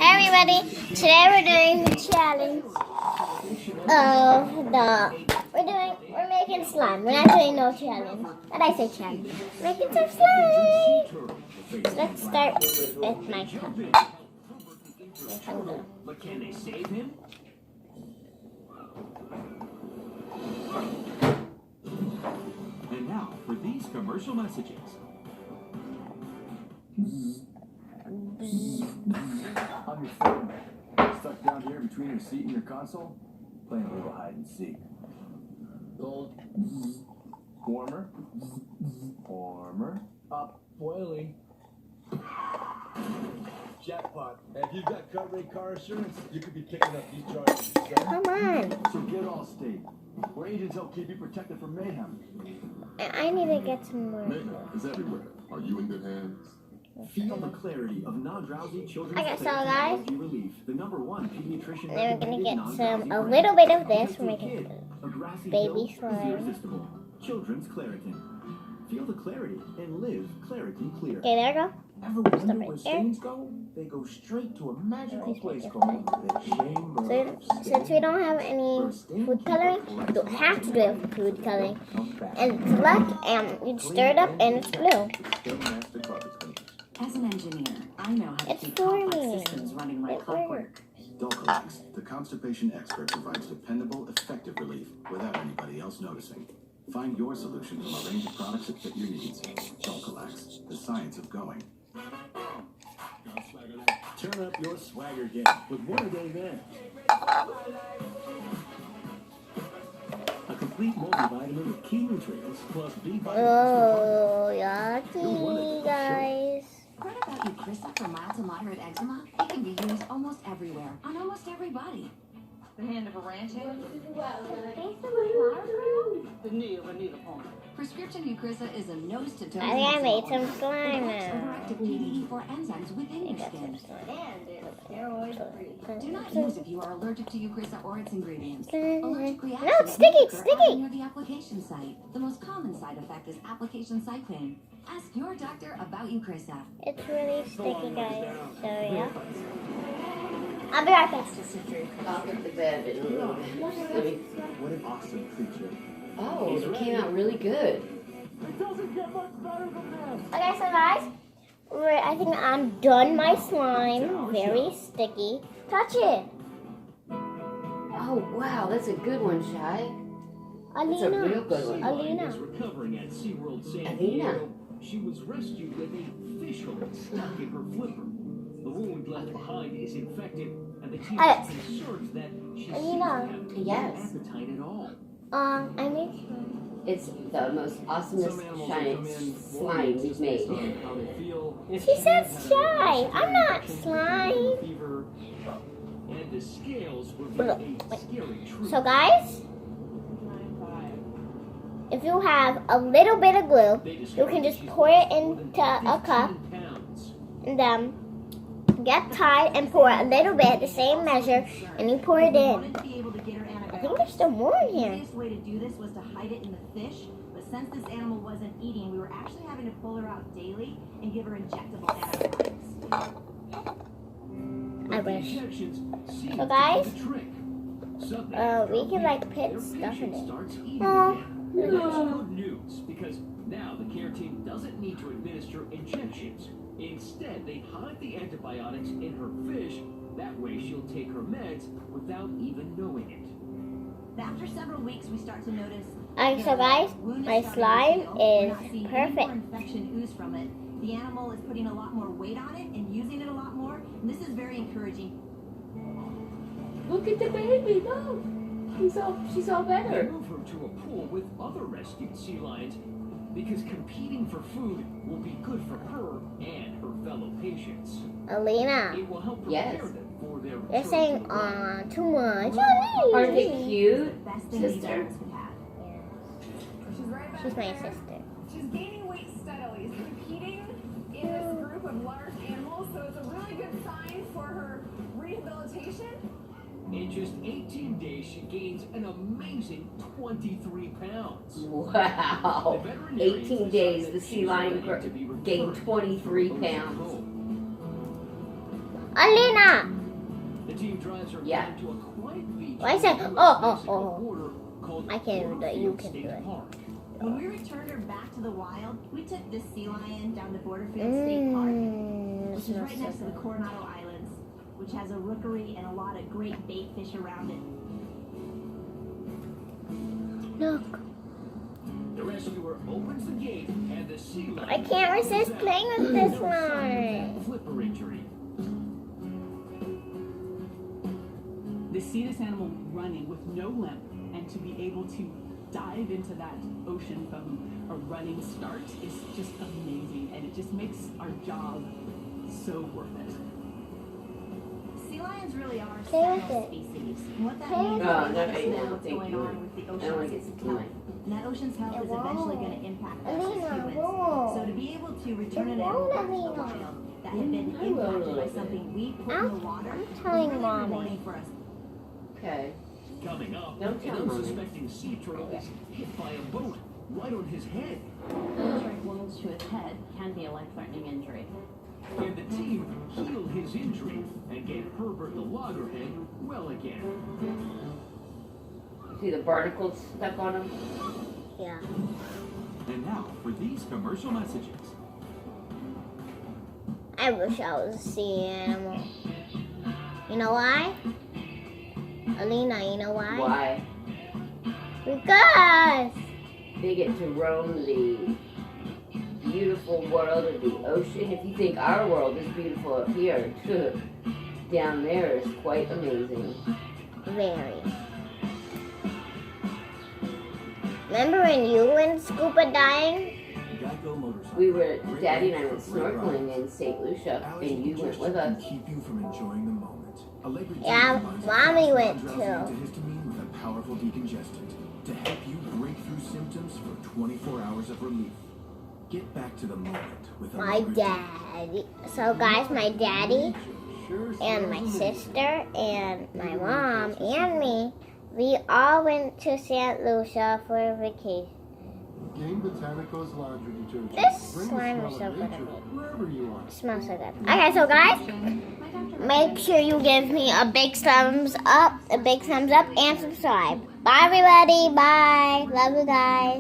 Hey everybody, today we're doing the challenge of we're making slime. We're not doing no challenge. What I say challenge? Making some slime. So let's start with my cup. But can they save him? And now for these commercial messages. On your phone, stuck down here between your seat and your console, playing a little hide and seek. Cold. Warmer. Warmer. Up. Boiling. Jackpot. And if you've got cut-rate car insurance, you could be picking up these charges yourself. Come on. So get Allstate, where agents help keep you protected from mayhem. I need to get some more. Mayhem is everywhere. Are you in good hands? Feel the clarity of non-drowsy children's Okay, so guys, relief. The #1 pediatrician then we're gonna get non-drowsy a brand. little bit of this. We're Kid, making a grassy baby hill is slime. irresistible. Children's Claritin. Feel the clarity and live Claritin Clear. Okay, there we go. Ever wonder Stop where right there. stains go? They go straight to a magical Please place make it called the chamber So, of since we don't have any food coloring, you don't have to do it with food coloring. And it's black, and you stir it up, and it's blue. Master Carpet Cleaners. As an engineer, I know how to It's keep complex forming. systems running like It clockwork. works. Dulcolax, the constipation expert, provides dependable, effective relief without anybody else noticing. Find your solution from a range of products that fit your needs. Dulcolax, the science of going. Turn up your swagger game with One A Day Man. A complete multivitamin with key nutrients plus B vitamins. Oh, yucky, guys. Heard about Eucrisa for mild to moderate eczema? It can be used almost everywhere, on almost every body. The hand of a ranch hand? The knee of a needle point. Prescription Eucrisa is a nose-to-toe. I think I made some slime Overactive PDE4 enzymes within your skin. And it's steroid free. Do not use if you are allergic to Eucrisa or its ingredients. No, Allergic reactions it's sticky, may it's occur sticky. near the application site. The most common side effect is application site pain. Ask your doctor about Eucrisa. It's really sticky, guys. So, yeah. I'll be right back. I'll put the bed in a little bit. Let me- What an awesome creature. Oh, it came out really good. It doesn't get much better than this. Okay, so guys, I think I'm done my slime. Very sticky. Touch it. Oh, wow, that's a good one, Shai. That's a real Alina. good one. Alina. Is recovering at SeaWorld San Alina. Diego. She was rescued with a fish hook stuck in her flipper. The wound left behind is infected, and the team Alex. is concerned that she seems to Alina. have Yes. no appetite at all. I made slime. It's the most Some awesomest animals shiny come in slime we've just made. based on how they feel. She said shy. I'm not slime. Fever, and the scales reveal a scary truth. So, guys, if you have a little bit of glue, you can just pour it into a cup and then get tied and pour a little bit, the same measure, and you pour it in. Wanted to be able to get her I think antibiotics. there's still more in The here. easiest way to do this was to hide it in the fish, but since this animal wasn't eating, we were actually having to pull her out daily and give her injectable antibiotics. I wish. So So, guys, we can, like, put stuff in it. That's good news, because now the care team doesn't need to administer injections. Instead, they hide the antibiotics in her fish. That way she'll take her meds without even knowing it. After several weeks, we start to notice. Alright, so guys, wound my starting to slime heal. We're not is seeing any perfect. more infection ooze from it. The animal is putting a lot more weight on it and using it a lot more. And this is very encouraging. Look at the baby, look. She's all They better. move her to a pool with other rescued sea lions because competing for food will be good for her and her fellow patients. Alina, It will help Yes. prepare them for their you're return saying, to the too much. Aren't they cute? Best thing these Sister. animals could have. She's my sister. She's gaining weight steadily. She's competing in this group of large animals, so it's a really good sign for her rehabilitation. In just 18 days, she gains an amazing 23 pounds. Wow. The veterinarians 18 days, decided the that sea she's lion ready to be returned gained to 23 her pounds. home. Alina! The team drives her Yeah. down to a quiet beach. Why is it- on the oh, US-Mexico oh, oh. border called I can't do that. You Borderfield can do State it. Park. When we returned her back to the wild, we took this sea lion down to Borderfield State Park, which is right next to the Coronado Islands, which has a rookery and a lot of great bait fish around it. Look, The rescuer opens the gate and the sea lion I can't resist playing with this no sign of one. that flipper injury. To see this animal running with no limp and to be able to dive into that ocean from a running start is just amazing, and it just makes our job so worth it. Sea lions really are Play with stealth it. species. And what that Play means with is it. they No, let no, us I know don't what's think going you on would. with the I don't want to get ocean's some health. time. And that ocean's health It is eventually won't. going to impact us as Alina, humans. won't. So to be able to return It an animal won't, back to the Alina. wild that had been I will a impacted by little something we put I'm- in the water I'm was telling really Mommy. rewarding for us. Okay. Coming up, Don't an tell Mommy. unsuspecting sea turtle is hit by a boat right on his head. Penetrating wounds to his head can be a life-threatening injury. And the team healed his injury and gave Herbert the loggerhead well again. See the barnacles stuck on him? Yeah. And now for these commercial messages. I wish I was a sea animal. You know why? Alina, you know why? Why? Because They get to roam the beautiful world of the ocean. If you think our world is beautiful up here, down there is quite amazing. very. Remember when you went scuba diving? Geico Motorcycle. We were, Great Daddy and I rates went for great snorkeling rides. in St. Lucia, Allergy and you went congestion with us. can keep you from enjoying the moment. Allegri Yeah, combines Mommy fast went non-drowsy too. antihistamine with a powerful decongestant to help you break through symptoms for 24 hours of relief. Get back to the moment with My Allegri. daddy. So guys, my daddy and my sister and my mom and me, we all went to St. Lucia for a vacation. Game Botanicals laundry detergent. This Bring the slime smell is of so good. nature wherever you are. It smells so good. Okay, so guys, make sure you give me a big thumbs up, and subscribe. Bye everybody. Bye. Love you guys.